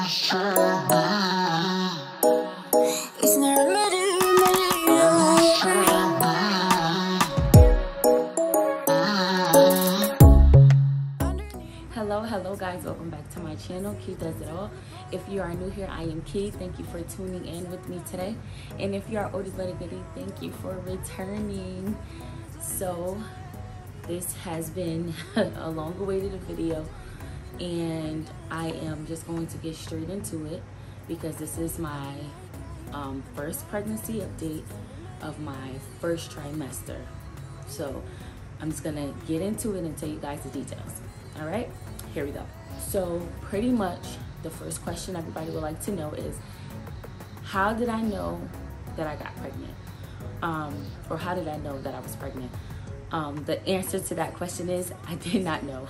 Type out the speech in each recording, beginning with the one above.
Hello guys, welcome back to my channel, Key Does It All. If you are new here, I am Key. Thank you for tuning in with me today. And if you are oldie but a goodie, thank you for returning. So this has been a long awaited video, and I am just going to get straight into it because this is my first pregnancy update of my first trimester. So I'm just gonna get into it and tell you guys the details. All right, here we go. So pretty much the first question everybody would like to know is, how did I know that I got pregnant? Or how did I know that I was pregnant? The answer to that question is, I did not know.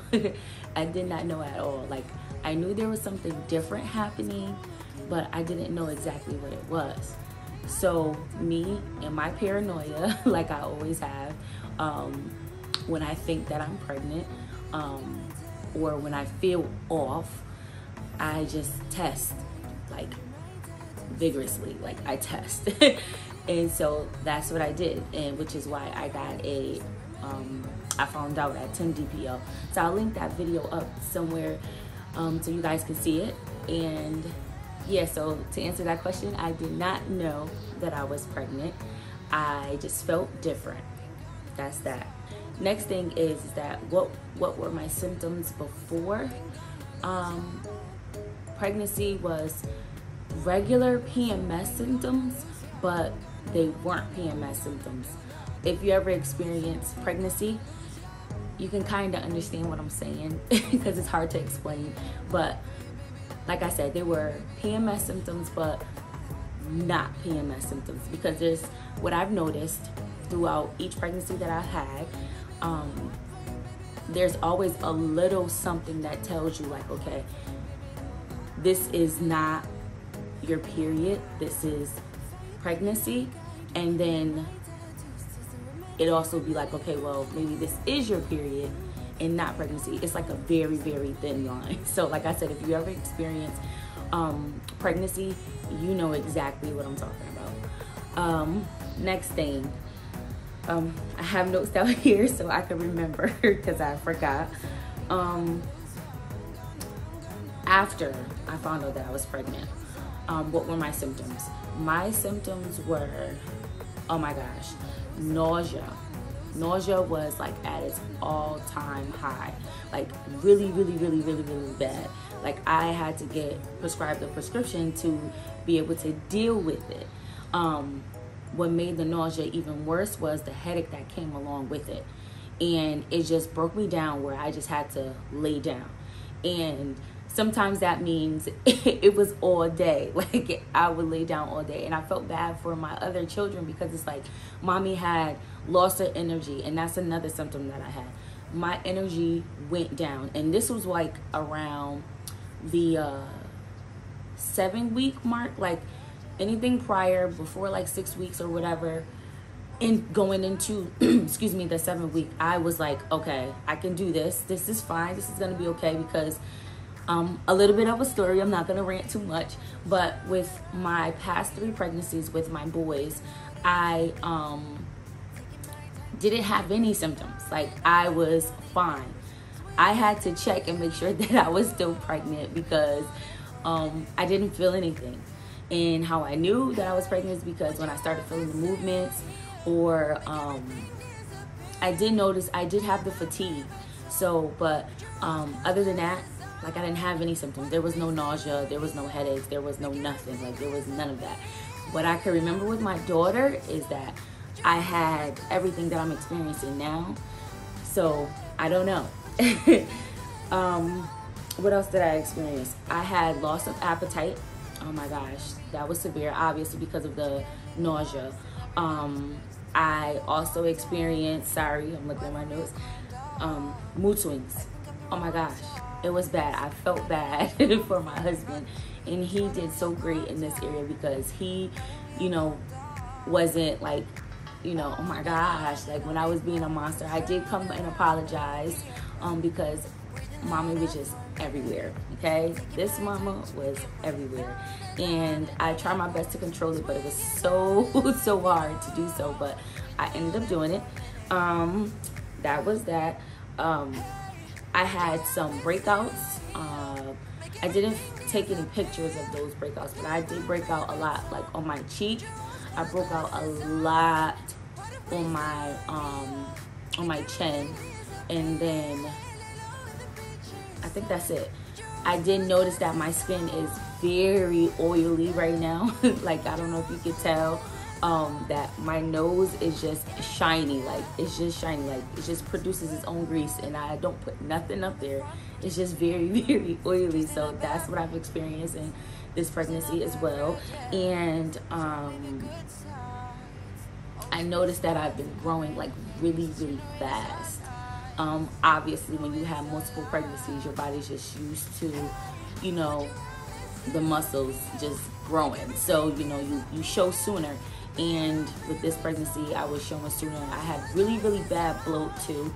I did not know at all. Like, I knew there was something different happening, but I didn't know exactly what it was. So me and my paranoia, like I always have, when I think that I'm pregnant, or when I feel off, I just test, like, vigorously. Like, I test. And so that's what I did, and which is why I got a I found out at 10 DPO. So I'll link that video up somewhere so you guys can see it. And yeah, so to answer that question, I did not know that I was pregnant. I just felt different. That's that. Next thing is that what were my symptoms before pregnancy was regular PMS symptoms, but they weren't PMS symptoms. If you ever experience pregnancy, you can kind of understand what I'm saying because it's hard to explain. But like I said, they were PMS symptoms, but not PMS symptoms, because there's what I've noticed throughout each pregnancy that I've had. There's always a little something that tells you, like, okay, this is not your period, this is pregnancy. And then it also be like, okay, well, maybe this is your period and not pregnancy. It's like a very, very thin line. So like I said, if you ever experience pregnancy, you know exactly what I'm talking about. Next thing, I have notes down here so I can remember because I forgot. After I found out that I was pregnant, what were my symptoms? My symptoms were, oh my gosh, nausea. Nausea was like at its all-time high, like really, really, really, really, really bad. Like I had to get prescribed a prescription to be able to deal with it. What made the nausea even worse was the headache that came along with it. And it just broke me down where I just had to lay down. And sometimes that means it was all day. Like I would lay down all day. And I felt bad for my other children because it's like mommy had lost her energy. And that's another symptom that I had. My energy went down. And this was like around the 7-week mark. Like anything prior, before like 6 weeks or whatever, and going into excuse me, the 7th week, I was like, okay, I can do this. This is fine. This is gonna be okay. Because a little bit of a story, I'm not gonna rant too much, but with my past 3 pregnancies with my boys, I didn't have any symptoms. Like I was fine. I had to check and make sure that I was still pregnant because I didn't feel anything. And how I knew that I was pregnant is because when I started feeling the movements, or I did notice I did have the fatigue. So, but other than that, like I didn't have any symptoms. There was no nausea, there was no headaches, there was no nothing. Like there was none of that. What I can remember with my daughter is that I had everything that I'm experiencing now. So I don't know. What else did I experience? I had loss of appetite. Oh my gosh, that was severe, obviously because of the nausea. I also experienced, sorry, I'm looking at my notes, mood swings. Oh my gosh, it was bad. I felt bad for my husband, and he did so great in this area because he, you know, wasn't like, you know, oh my gosh, like when I was being a monster. I did come and apologize because mommy was just everywhere, okay? This mama was everywhere. And I tried my best to control it, but it was so, so hard to do so. But I ended up doing it. That was that. I had some breakouts. I didn't take any pictures of those breakouts, but I did break out a lot, like on my cheek. I broke out a lot on my chin, and then I think that's it. I did notice that my skin is very oily right now. Like, I don't know if you could tell that my nose is just shiny. Like, it's just shiny. Like, it just produces its own grease, and I don't put nothing up there. It's just very, very oily. So that's what I've experienced in this pregnancy as well. And I noticed that I've been growing like really, really fast. Obviously, when you have multiple pregnancies, your body's just used to, you know, the muscles just growing. So, you know, you show sooner. And with this pregnancy, I was showing sooner. I had really, really bad bloat too.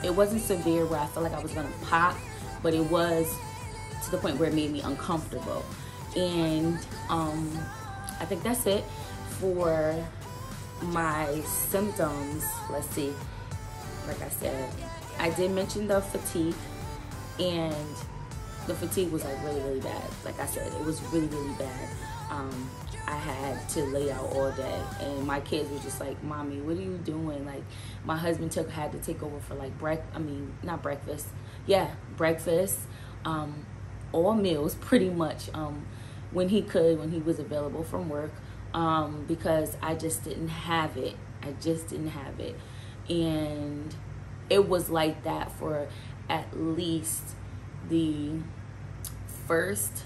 It wasn't severe where I felt like I was gonna pop, but it was to the point where it made me uncomfortable. And I think that's it for my symptoms. Let's see. Like I said, I did mention the fatigue, and the fatigue was like really, really bad. Like I said, it was really, really bad. I had to lay out all day, and my kids were just like, "Mommy, what are you doing?" Like, my husband had to take over for like breakfast, all meals pretty much, when he was available from work, because I just didn't have it. And it was like that for at least the first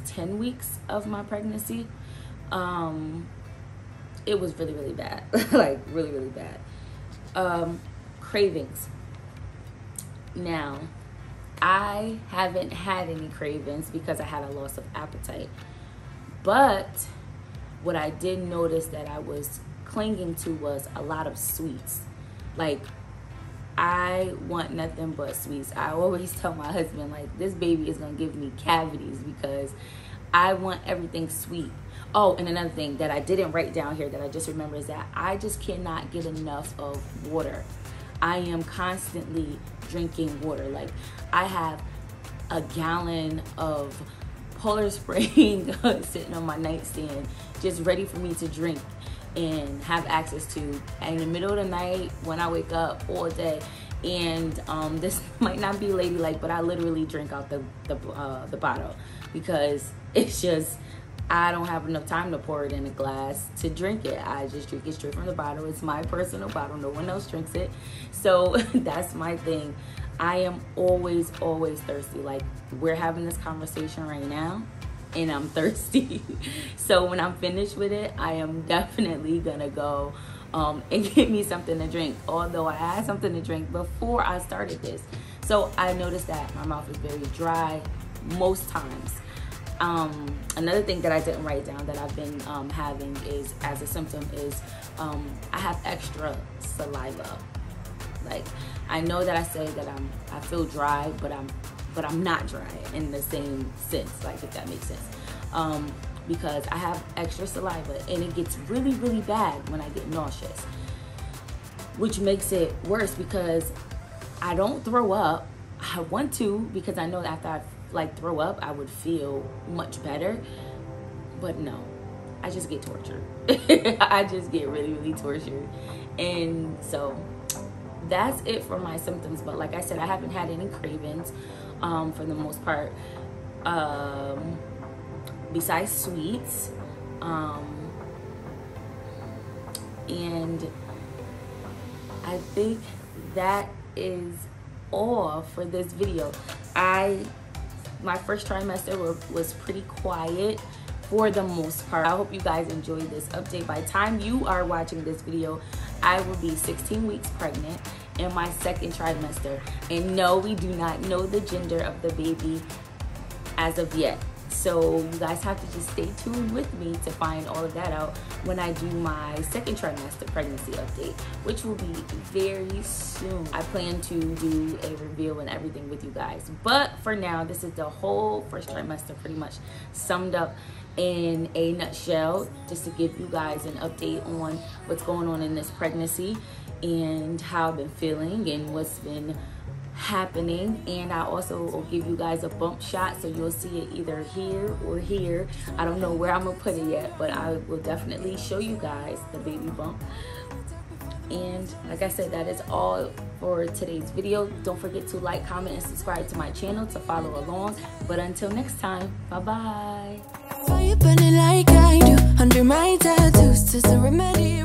10 weeks of my pregnancy. It was really, really bad. Like, really, really bad. Cravings. Now, I haven't had any cravings because I had a loss of appetite. But what I did notice that I was clinging to was a lot of sweets. Like, I want nothing but sweets. I always tell my husband, like, this baby is gonna give me cavities because I want everything sweet. Oh, and another thing that I didn't write down here that I just remember is that I just cannot get enough of water. I am constantly drinking water. Like, I have a gallon of Polar Spring sitting on my nightstand, just ready for me to drink and have access to in the middle of the night when I wake up, all day. And this might not be ladylike, but I literally drink out the bottle because it's just, I don't have enough time to pour it in a glass to drink it. I just drink it straight from the bottle. It's my personal bottle. No one else drinks it. So that's my thing. I am always, always thirsty. Like, we're having this conversation right now, and I'm thirsty. So when I'm finished with it, I am definitely gonna go and get me something to drink. Although I had something to drink before I started this. So I noticed that my mouth is very dry most times. Another thing that I didn't write down that I've been having is, as a symptom, is I have extra saliva. Like, I know that I say that I feel dry, but I'm not dry in the same sense, like, if that makes sense. Because I have extra saliva, and it gets really, really bad when I get nauseous, which makes it worse because I don't throw up. I want to, because I know that after I like throw up, I would feel much better, but no, I just get tortured. I just get really, really tortured. And so that's it for my symptoms. But like I said, I haven't had any cravings for the most part, besides sweets. And I think that is all for this video. My first trimester was pretty quiet for the most part. I hope you guys enjoyed this update. By the time you are watching this video, I will be 16 weeks pregnant in my second trimester. And no, we do not know the gender of the baby as of yet. So you guys have to just stay tuned with me to find all of that out when I do my second trimester pregnancy update, which will be very soon. I plan to do a reveal and everything with you guys. But for now, this is the whole first trimester pretty much summed up in a nutshell, just to give you guys an update on what's going on in this pregnancy and how I've been feeling and what's been happening. And I also will give you guys a bump shot, so you'll see it either here or here. I don't know where I'm gonna put it yet, but I will definitely show you guys the baby bump. And like I said, that is all for today's video. Don't forget to like, comment, and subscribe to my channel to follow along. But until next time, bye-bye. Why you burning like I do under my tattoos? Just a remedy.